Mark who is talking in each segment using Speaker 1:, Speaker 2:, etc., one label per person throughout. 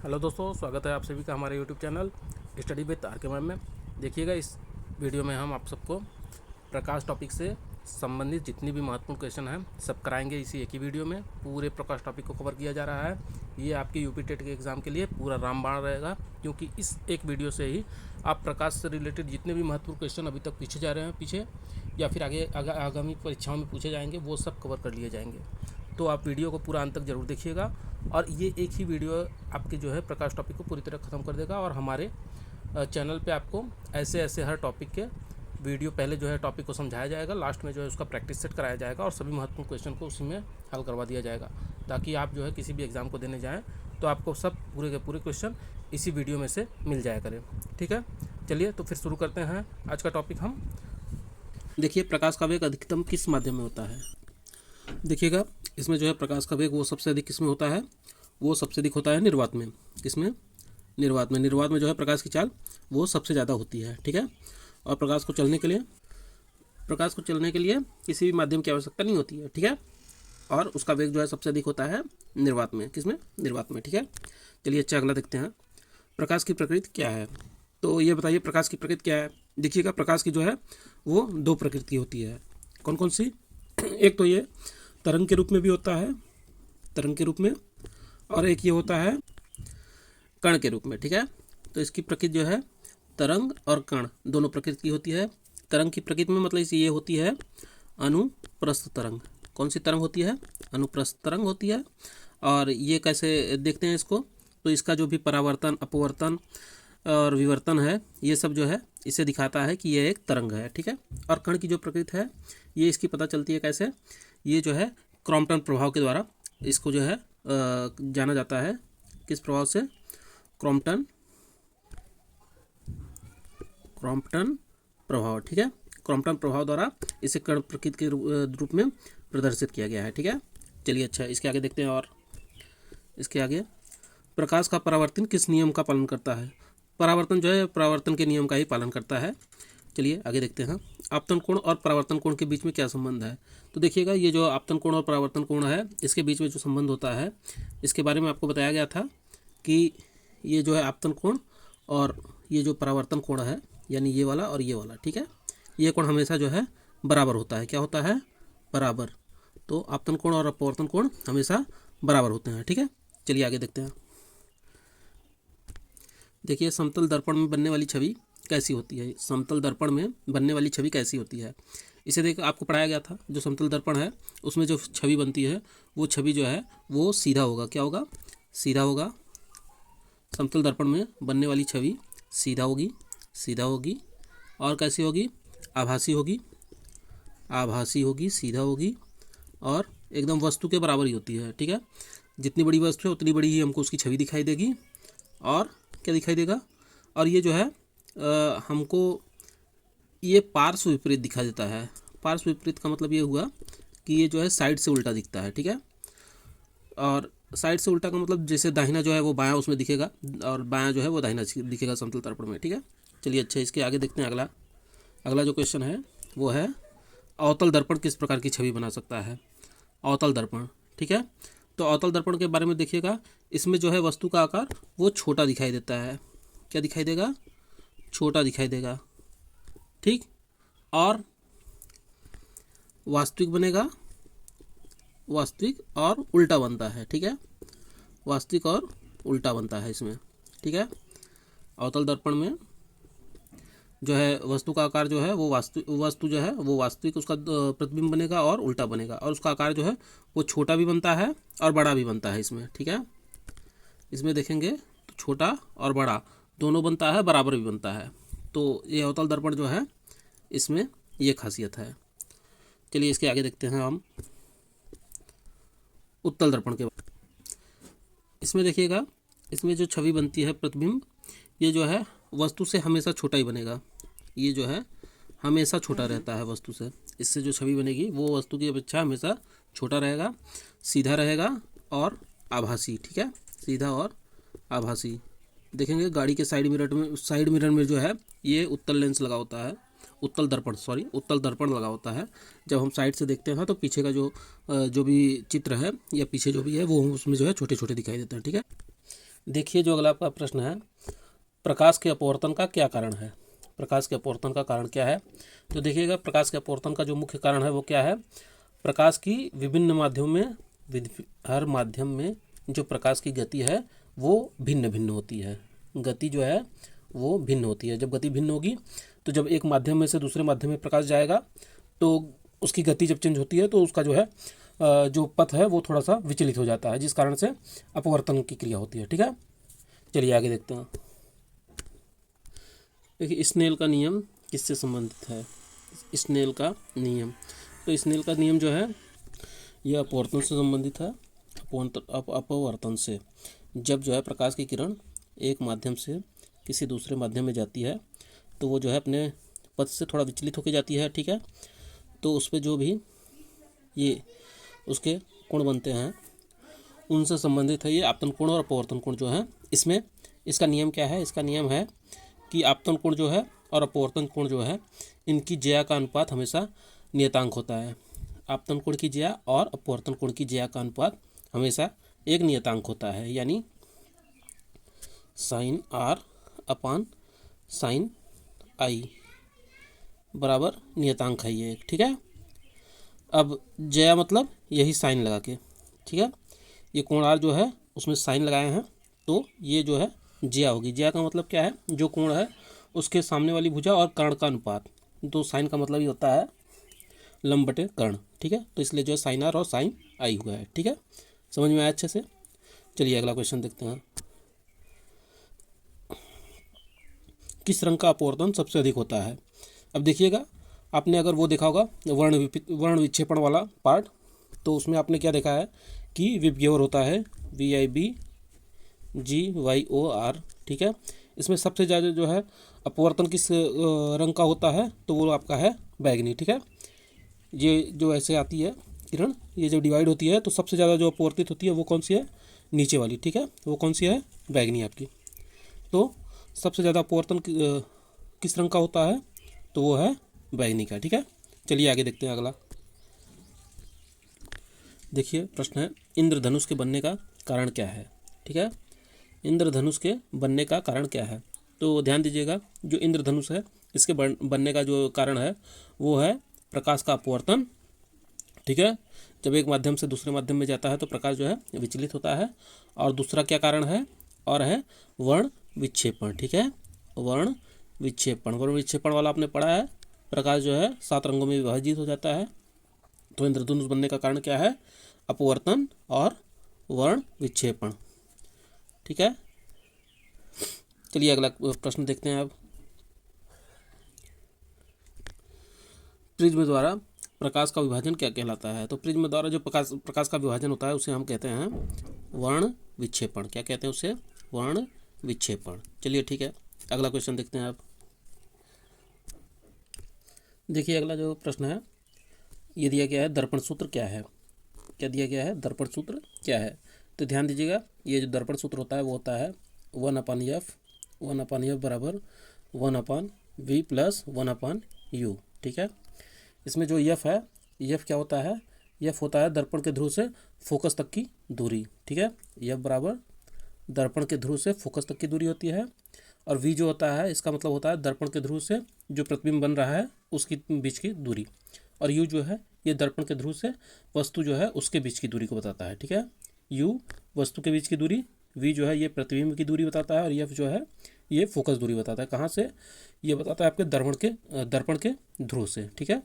Speaker 1: Hello दोस्तों, स्वागत है आप सभी का हमारे YouTube channel study with R K ma'am में। देखिएगा, इस वीडियो में हम आप सबको प्रकाश टॉपिक से संबंधित जितनी भी महत्वपूर्ण क्वेश्चन हैं सब कराएंगे। इसी एक ही वीडियो में पूरे प्रकाश टॉपिक को कवर किया जा रहा है। ये आपके यूपी टेट के एग्ज़ाम के लिए पूरा रामबाण रहेगा, क्योंकि इस एक वीडियो से ही आप प्रकाश से रिलेटेड जितने भी महत्वपूर्ण क्वेश्चन अभी तक पूछे जा रहे हैं पीछे या फिर आगामी परीक्षाओं में पूछे जाएंगे, वो सब कवर कर लिए जाएंगे। तो आप वीडियो को पूरा अंत तक ज़रूर देखिएगा, और ये एक ही वीडियो आपके जो है प्रकाश टॉपिक को पूरी तरह ख़त्म कर देगा। और हमारे चैनल पे आपको ऐसे ऐसे हर टॉपिक के वीडियो पहले जो है टॉपिक को समझाया जाएगा, लास्ट में जो है उसका प्रैक्टिस सेट कराया जाएगा और सभी महत्वपूर्ण क्वेश्चन को उसी में हल करवा दिया जाएगा, ताकि आप जो है किसी भी एग्ज़ाम को देने जाएँ तो आपको सब पूरे के पूरे क्वेश्चन इसी वीडियो में से मिल जाया करें। ठीक है, चलिए तो फिर शुरू करते हैं आज का टॉपिक। हम देखिए, प्रकाश का वेग अधिकतम किस माध्यम में होता है। देखिएगा, इसमें जो है प्रकाश का वेग वो सबसे अधिक किसमें होता है, वो सबसे अधिक होता है निर्वात में। किसमें? निर्वात में। निर्वात में जो है प्रकाश की चाल वो सबसे ज़्यादा होती है। ठीक है, और प्रकाश को चलने के लिए किसी भी माध्यम की आवश्यकता नहीं होती है। ठीक है, और उसका वेग जो है सबसे अधिक होता है निर्वात में। किसमें? निर्वात में। ठीक है, चलिए अच्छा अगला देखते हैं। प्रकाश की प्रकृति क्या है। तो ये बताइए, प्रकाश की प्रकृति क्या है। देखिएगा, प्रकाश की जो है वो दो प्रकृति की होती है। कौन कौन सी? एक तो ये तरंग के रूप में भी होता है, तरंग के रूप में, और एक ये होता है कण के रूप में। ठीक है, तो इसकी प्रकृति जो है तरंग और कण दोनों प्रकृति की होती है। तरंग की प्रकृति में मतलब ये होती है अनुप्रस्थ तरंग। कौन सी तरंग होती है? अनुप्रस्थ तरंग होती है। और ये कैसे देखते हैं इसको, तो इसका जो भी परावर्तन, अपवर्तन और विवर्तन है, ये सब जो है इसे दिखाता है कि ये एक तरंग है। ठीक है, और कण की जो प्रकृति है ये इसकी पता चलती है कैसे, ये जो है क्रॉम्पटन प्रभाव के द्वारा इसको जो है जाना जाता है। किस प्रभाव से? क्रॉम्पटन प्रभाव। ठीक है, क्रॉम्पटन प्रभाव द्वारा इसे कण प्रकृति के रूप में प्रदर्शित किया गया है। ठीक है, चलिए अच्छा इसके आगे देखते हैं। और इसके आगे, प्रकाश का परावर्तन किस नियम का पालन करता है। परावर्तन जो है परावर्तन के नियम का ही पालन करता है। चलिए आगे देखते हैं। आपतन कोण और परावर्तन कोण के बीच में क्या संबंध है। तो देखिएगा, ये जो आपतन कोण और परावर्तन कोण है, इसके बीच में जो संबंध होता है, इसके बारे में आपको बताया गया था कि ये जो है आपतन कोण और ये जो परावर्तन कोण है, यानी ये वाला और ये वाला, ठीक है, ये कोण हमेशा जो है बराबर होता है। क्या होता है? बराबर। तो आपतन कोण और अपवर्तन कोण हमेशा बराबर होते हैं। ठीक है, चलिए आगे देखते हैं। देखिए, समतल दर्पण में बनने वाली छवि कैसी होती है। समतल दर्पण में बनने वाली छवि कैसी होती है, इसे देख आपको पढ़ाया गया था। जो समतल दर्पण है उसमें जो छवि बनती है वो छवि जो है वो सीधा होगा। क्या होगा? सीधा होगा। समतल दर्पण में बनने वाली छवि सीधा होगी, सीधा होगी। और कैसी होगी? आभासी होगी, आभासी होगी, सीधा होगी, और एकदम वस्तु के बराबर ही होती है। ठीक है, जितनी बड़ी वस्तु है उतनी बड़ी ही हमको उसकी छवि दिखाई देगी। और क्या दिखाई देगा? और ये जो है हमको ये पार्श्व विपरीत दिखाई देता है। पार्श्व विपरीत का मतलब ये हुआ कि ये जो है साइड से उल्टा दिखता है। ठीक है, और साइड से उल्टा का मतलब जैसे दाहिना जो है वो बायां उसमें दिखेगा और बायां जो है वो दाहिना दिखेगा समतल दर्पण में। ठीक है, चलिए अच्छा इसके आगे देखते हैं। अगला जो क्वेश्चन है वो है, अवतल दर्पण किस प्रकार की छवि बना सकता है। अवतल दर्पण। ठीक है, तो अवतल दर्पण के बारे में देखिएगा, इसमें जो है वस्तु का आकार वो छोटा दिखाई देता है। क्या दिखाई देगा? छोटा दिखाई देगा। ठीक, और वास्तविक बनेगा, वास्तविक और उल्टा बनता है। ठीक है, वास्तविक और उल्टा बनता है इसमें। ठीक है, अवतल दर्पण में जो है वस्तु का आकार जो है वो वस्तु जो है वो वास्तविक उसका प्रतिबिंब बनेगा और उल्टा बनेगा, और उसका आकार जो है वो छोटा भी बनता है और बड़ा भी बनता है इसमें। ठीक है, इसमें देखेंगे तो छोटा और बड़ा दोनों बनता है, बराबर भी बनता है। तो ये अवतल दर्पण जो है इसमें ये खासियत है। चलिए इसके आगे देखते हैं हम उत्तल दर्पण के। इसमें देखिएगा, इसमें जो छवि बनती है प्रतिबिंब, ये जो है वस्तु से हमेशा छोटा ही बनेगा। ये जो है हमेशा छोटा रहता है वस्तु से। इससे जो छवि बनेगी वो वस्तु की अपेक्षा हमेशा छोटा रहेगा, सीधा रहेगा और आभासी। ठीक है, सीधा और आभासी। देखेंगे गाड़ी के साइड मिरर में जो है ये उत्तल लेंस लगा होता है, उत्तल दर्पण लगा होता है। जब हम साइड से देखते हैं तो पीछे का जो भी चित्र है या पीछे जो भी है वो उसमें जो है छोटे छोटे दिखाई देते हैं। ठीक है, देखिए जो अगला आपका प्रश्न है, प्रकाश के अपवर्तन का क्या कारण है। प्रकाश के अपवर्तन का कारण क्या है। तो देखिएगा प्रकाश के अपवर्तन का जो मुख्य कारण है वो क्या है। प्रकाश की विभिन्न माध्यमों में हर माध्यम में जो प्रकाश की गति है वो भिन्न भिन्न होती है। गति जो है वो भिन्न होती है। जब गति भिन्न होगी तो जब एक माध्यम में से दूसरे माध्यम में प्रकाश जाएगा तो उसकी गति जब चेंज होती है तो उसका जो है जो पथ है वो थोड़ा सा विचलित हो जाता है, जिस कारण से अपवर्तन की क्रिया होती है। ठीक है, चलिए आगे देखते हैं। देखिए स्नेल का नियम किससे संबंधित है। स्नेल का नियम, तो स्नेल का नियम जो है यह अपवर्तन से संबंधित है। अपवर्तन से जब जो है प्रकाश की किरण एक माध्यम से किसी दूसरे माध्यम में जाती है तो वो जो है अपने पथ से थोड़ा विचलित होकर जाती है। ठीक है, तो उस पर जो भी ये उसके कोण बनते हैं उनसे संबंधित है ये आपतन कोण और अपवर्तन कोण जो है। इसमें इसका नियम क्या है। इसका नियम है कि आपतन कोण जो है और अपवर्तन कोण जो है इनकी ज्या का अनुपात हमेशा नियतांक होता है। आपतन कोण की ज्या और अपवर्तन कोण की ज्या का अनुपात हमेशा एक नियतांक होता है, यानी साइन आर अपान साइन आई बराबर नियतांक है ये एक। ठीक है, अब ज्या मतलब यही साइन लगा के, ठीक है, ये कोण आर जो है उसमें साइन लगाए हैं तो ये जो है ज्या होगी। ज्या का मतलब क्या है, जो कोण है उसके सामने वाली भुजा और कर्ण का अनुपात। तो साइन का मतलब ये होता है लंब बटे कर्ण। ठीक है, तो इसलिए जो है साइन आर और साइन आई हुआ है। ठीक है, समझ में आया अच्छे से। चलिए अगला क्वेश्चन देखते हैं। किस रंग का अपवर्तन सबसे अधिक होता है। अब देखिएगा आपने अगर वो देखा होगा वर्ण विक्षेपण वाला पार्ट, तो उसमें आपने क्या देखा है कि विबग्योर होता है VIBGYOR। ठीक है, इसमें सबसे ज़्यादा जो है अपवर्तन किस रंग का होता है तो वो आपका है बैगनी। ठीक है, ये जो ऐसे आती है किरण, ये जब डिवाइड होती है तो सबसे ज़्यादा जो अपवर्तित होती है वो कौन सी है, नीचे वाली। ठीक है, वो कौन सी है, बैगनी आपकी। तो सबसे ज़्यादा अपवर्तन किस रंग का होता है तो वो है बैगनी का। ठीक है, चलिए आगे देखते हैं अगला। देखिए प्रश्न है, इंद्रधनुष के बनने का कारण क्या है। ठीक है, इंद्रधनुष के बनने का कारण क्या है। तो ध्यान दीजिएगा जो इंद्रधनुष है इसके बनने का जो कारण है वो है प्रकाश का अपवर्तन। ठीक है, जब एक माध्यम से दूसरे माध्यम में जाता है तो प्रकाश जो है विचलित होता है। और दूसरा क्या कारण है, और है वर्ण विक्षेपण। ठीक है, वर्ण विक्षेपण वाला आपने पढ़ा है। प्रकाश जो है 7 रंगों में विभाजित हो जाता है। तो इंद्रधनुष बनने का कारण क्या है, अपवर्तन और वर्ण विक्षेपण। ठीक है, चलिए अगला प्रश्न देखते हैं। अब प्रिज्म द्वारा प्रकाश का विभाजन क्या कहलाता है। तो प्रिज्म द्वारा जो प्रकाश का विभाजन होता है उसे हम कहते हैं वर्ण विक्षेपण। क्या कहते हैं उसे, वर्ण विक्षेपण। चलिए ठीक है, अगला क्वेश्चन देखते हैं। अब देखिए अगला जो प्रश्न है ये दिया गया है, दर्पण सूत्र क्या है। क्या दिया गया है, दर्पण सूत्र क्या है। तो ध्यान दीजिएगा ये जो दर्पण सूत्र होता है वो होता है 1/f बराबर 1/v प्लस 1/u। ठीक है, इसमें जो यफ है, यफ क्या होता है, यफ होता है दर्पण के ध्रुव से फोकस तक की दूरी। ठीक है, यफ बराबर दर्पण के ध्रुव से फोकस तक की दूरी होती है। और वी जो होता है इसका मतलब होता है दर्पण के ध्रुव से जो प्रतिबिंब बन रहा है उसकी बीच की दूरी। और यू जो है ये दर्पण के ध्रुव से वस्तु जो है उसके बीच की दूरी को बताता है। ठीक है, यू वस्तु के बीच की दूरी, वी जो है ये प्रतिबिंब की दूरी बताता है, और एफ जो है ये फोकस दूरी बताता है। कहाँ से, ये बताता है आपके दर्पण के ध्रुव से। ठीक है,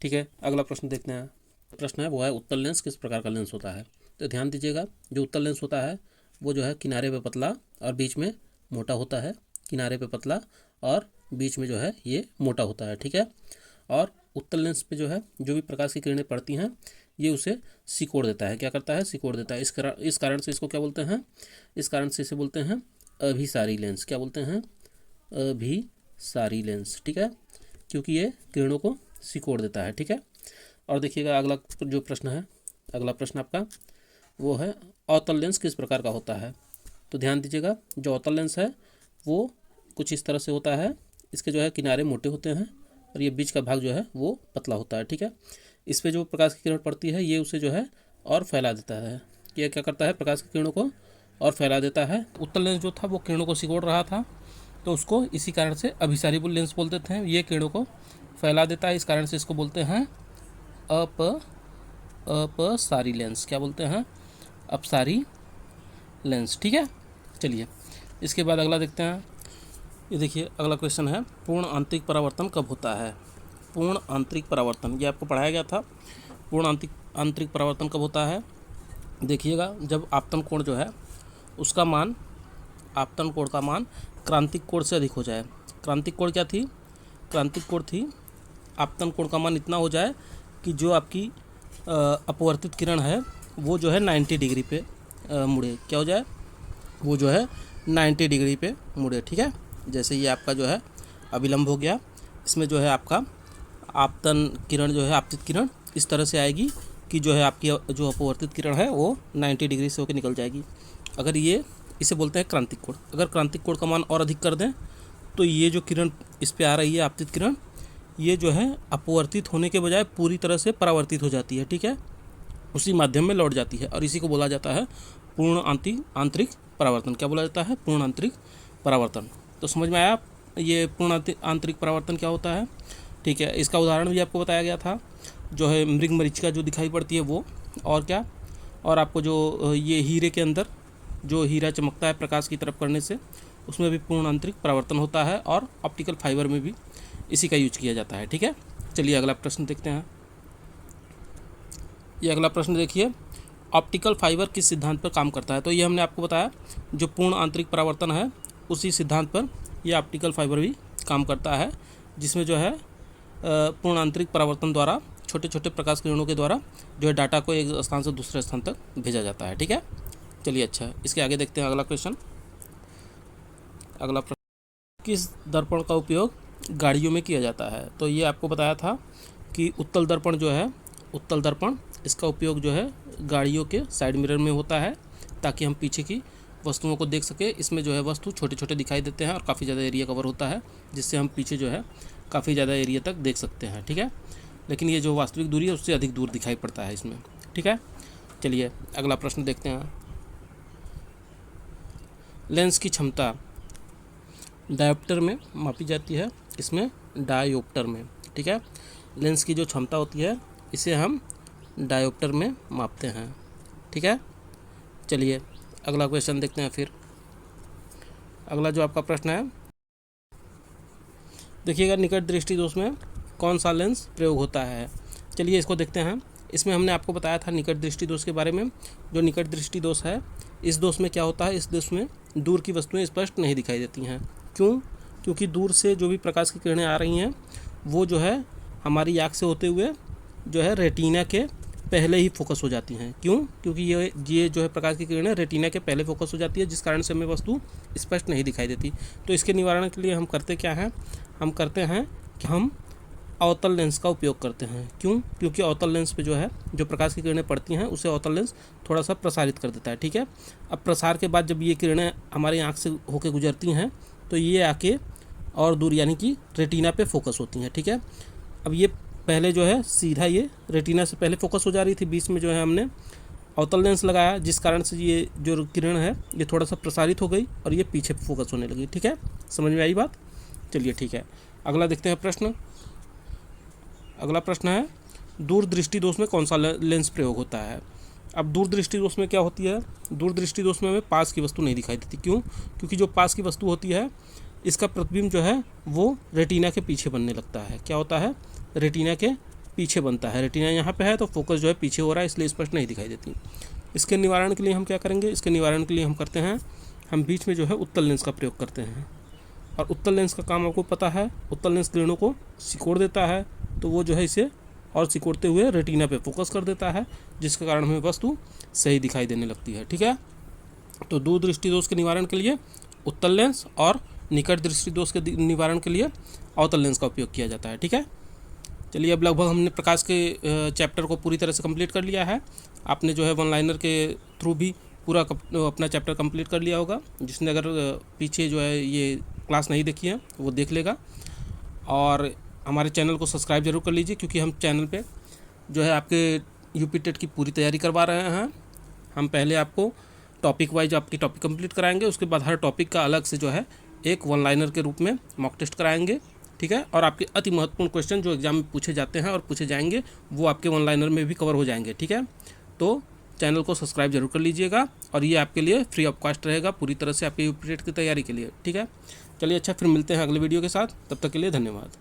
Speaker 1: ठीक है, अगला प्रश्न देखते हैं। प्रश्न है वो है उत्तल लेंस किस प्रकार का लेंस होता है। तो ध्यान दीजिएगा जो उत्तल लेंस होता है वो जो है किनारे पे पतला और बीच में मोटा होता है। किनारे पे पतला और बीच में जो है ये मोटा होता है। ठीक है, और उत्तल लेंस पे जो है जो भी प्रकाश की किरणें पड़ती हैं ये उसे सिकोड़ देता है। क्या करता है, सिकोड़ देता है। इस कारण से इसको क्या बोलते हैं, इस कारण से इसे बोलते हैं अभिसारी लेंस। क्या बोलते हैं, अभिसारी लेंस। ठीक है, क्योंकि ये किरणों को सिकोड़ देता है। ठीक है, और देखिएगा अगला जो प्रश्न है, अगला प्रश्न आपका वो है अवतल लेंस किस प्रकार का होता है। तो ध्यान दीजिएगा जो अवतल लेंस है वो कुछ इस तरह से होता है। इसके जो है किनारे मोटे होते हैं और ये बीच का भाग जो है वो पतला होता है। ठीक है, इस पे जो प्रकाश की किरण पड़ती है ये उसे जो है और फैला देता है। ये क्या करता है, प्रकाश की किरणों को और फैला देता है। उत्तल लेंस जो था वो किरणों को सिकोड़ रहा था, तो उसको इसी कारण से अभिसारी लेंस बोलते थे। ये किरणों को फैला देता है, इस कारण से इसको बोलते हैं अपसारी लेंस। क्या बोलते हैं? अपसारी लेंस। ठीक है, चलिए इसके बाद अगला देखते हैं। ये देखिए अगला क्वेश्चन है, पूर्ण आंतरिक परावर्तन कब होता है? पूर्ण आंतरिक परावर्तन, ये आपको पढ़ाया गया था। पूर्ण आंतरिक परावर्तन कब होता है? देखिएगा, जब आपतन कोण जो है उसका मान, आपतन कोण का मान क्रांतिक कोण से अधिक हो जाए। क्रांतिक कोण क्या थी? क्रांतिक कोण थी आपतन कोण का मान इतना हो जाए कि जो आपकी अपवर्तित किरण है वो जो है 90 डिग्री पे मुड़े। क्या हो जाए? वो जो है 90 डिग्री पे मुड़े। ठीक है, जैसे ये आपका जो है अभिलंब हो गया, इसमें जो है आपका आपतन किरण जो है, आपतित किरण इस तरह से आएगी कि जो है आपकी जो अपवर्तित किरण है वो 90 डिग्री से होकर निकल जाएगी। अगर ये, इसे बोलते हैं क्रांतिक कोण। अगर क्रांतिक कोण का मान और अधिक कर दें तो ये जो किरण इस पे आ रही है आपतित किरण, ये जो है अपवर्तित होने के बजाय पूरी तरह से परावर्तित हो जाती है। ठीक है, उसी माध्यम में लौट जाती है और इसी को बोला जाता है पूर्ण आंतरिक परावर्तन। क्या बोला जाता है? पूर्ण आंतरिक परावर्तन। तो समझ में आया ये पूर्ण आंतरिक परावर्तन क्या होता है? ठीक है, इसका उदाहरण भी आपको बताया गया था, जो है मृग मरीचिका जो दिखाई पड़ती है वो, और क्या, और आपको जो ये हीरे के अंदर जो हीरा चमकता है प्रकाश की तरफ करने से, उसमें भी पूर्ण आंतरिक परावर्तन होता है, और ऑप्टिकल फाइबर में भी इसी का यूज किया जाता है। ठीक है, चलिए अगला प्रश्न देखते हैं। ये अगला प्रश्न देखिए, ऑप्टिकल फाइबर किस सिद्धांत पर काम करता है? तो ये हमने आपको बताया, जो पूर्ण आंतरिक परावर्तन है उसी सिद्धांत पर यह ऑप्टिकल फाइबर भी काम करता है, जिसमें जो है पूर्ण आंतरिक परावर्तन द्वारा छोटे छोटे प्रकाश किरणों के द्वारा जो है डाटा को एक स्थान से दूसरे स्थान तक भेजा जाता है। ठीक है, चलिए अच्छा, इसके आगे देखते हैं अगला क्वेश्चन। अगला प्रश्न, किस दर्पण का उपयोग गाड़ियों में किया जाता है? तो ये आपको बताया था कि उत्तल दर्पण जो है, उत्तल दर्पण, इसका उपयोग जो है गाड़ियों के साइड मिरर में होता है, ताकि हम पीछे की वस्तुओं को देख सके। इसमें जो है वस्तु छोटे छोटे दिखाई देते हैं और काफ़ी ज़्यादा एरिया कवर होता है, जिससे हम पीछे जो है काफ़ी ज़्यादा एरिया तक देख सकते हैं। ठीक है, लेकिन ये जो वास्तविक दूरी है उससे अधिक दूर दिखाई पड़ता है इसमें। ठीक है, चलिए अगला प्रश्न देखते हैं। लेंस की क्षमता डायोप्टर में मापी जाती है, इसमें डायोप्टर में। ठीक है, लेंस की जो क्षमता होती है इसे हम डायोप्टर में मापते हैं। ठीक है, चलिए अगला क्वेश्चन देखते हैं। फिर अगला जो आपका प्रश्न है, देखिएगा, निकट दृष्टि दोष में कौन सा लेंस प्रयोग होता है? चलिए इसको देखते हैं। इसमें हमने आपको बताया था निकट दृष्टि दोष के बारे में। जो निकट दृष्टि दोष है, इस दोष में क्या होता है? इस दोष में दूर की वस्तुएं स्पष्ट नहीं दिखाई देती हैं। क्यों? क्योंकि दूर से जो भी प्रकाश की किरणें आ रही हैं वो जो है हमारी आँख से होते हुए जो है रेटिना के पहले ही फोकस हो जाती हैं। क्यों? क्योंकि ये जो है प्रकाश की किरणें रेटिना के पहले फोकस हो जाती है, जिस कारण से हमें वस्तु स्पष्ट नहीं दिखाई देती। तो इसके निवारण के लिए हम करते क्या हैं? हम करते हैं कि हम अवतल लेंस का उपयोग करते हैं। क्यों? क्योंकि अवतल लेंस पे जो है जो प्रकाश की किरणें पड़ती हैं उसे अवतल लेंस थोड़ा सा प्रसारित कर देता है। ठीक है, अब प्रसार के बाद जब ये किरणें हमारी आँख से होकर गुजरती हैं तो ये आके और दूर यानी कि रेटिना पे फोकस होती हैं। ठीक है, अब ये पहले जो है सीधा ये रेटिना से पहले फोकस हो जा रही थी, बीच में जो है हमने अवतल लेंस लगाया, जिस कारण से ये जो किरण है ये थोड़ा सा प्रसारित हो गई और ये पीछे फोकस होने लगी। ठीक है, समझ में आई बात? चलिए ठीक है, अगला देखते हैं प्रश्न। अगला प्रश्न है, दूरदृष्टि दोष में कौन सा लेंस प्रयोग होता है? अब दूरदृष्टि दोष में क्या होती है? दूरदृष्टि दोष में हमें पास की वस्तु नहीं दिखाई देती। क्यों? क्योंकि जो पास की वस्तु होती है इसका प्रतिबिंब जो है वो रेटिना के पीछे बनने लगता है। क्या होता है? रेटिना के पीछे बनता है। रेटिना यहाँ पे है तो फोकस जो है पीछे हो रहा है, इसलिए स्पष्ट नहीं दिखाई देती। इसके निवारण के लिए हम क्या करेंगे? इसके निवारण के लिए हम करते हैं, हम बीच में जो है उत्तल लेंस का प्रयोग करते हैं। और उत्तल लेंस का काम आपको पता है, उत्तल लेंस किरणों को सिकोड़ देता है, तो वो जो है इसे और सिकोड़ते हुए रेटिना पे फोकस कर देता है, जिसके कारण हमें वस्तु सही दिखाई देने लगती है। ठीक है, तो दूरदृष्टि दोष के निवारण के लिए उत्तल लेंस और निकट दृष्टि दोष के निवारण के लिए अवतल लेंस का उपयोग किया जाता है। ठीक है, चलिए अब लगभग हमने प्रकाश के चैप्टर को पूरी तरह से कंप्लीट कर लिया है। आपने जो है वन लाइनर के थ्रू भी पूरा अपना चैप्टर कंप्लीट कर लिया होगा। जिसने अगर पीछे जो है ये क्लास नहीं देखी है वो देख लेगा, और हमारे चैनल को सब्सक्राइब जरूर कर लीजिए, क्योंकि हम चैनल पे जो है आपके यूपी टेट की पूरी तैयारी करवा रहे हैं। हम पहले आपको टॉपिक वाइज आपकी टॉपिक कंप्लीट कराएंगे। उसके बाद हर टॉपिक का अलग से जो है एक वन लाइनर के रूप में मॉक टेस्ट कराएंगे, ठीक है। और आपके अति महत्वपूर्ण क्वेश्चन जो एग्जाम में पूछे जाते हैं और पूछे जाएंगे वो आपके वन लाइनर में भी कवर हो जाएंगे, ठीक है। तो चैनल को सब्सक्राइब जरूर कर लीजिएगा और ये आपके लिए फ्री ऑफ कॉस्ट रहेगा पूरी तरह से आपके यूपीटेट की तैयारी के लिए, ठीक है। चलिए अच्छा, फिर मिलते हैं अगले वीडियो के साथ, तब तक के लिए धन्यवाद।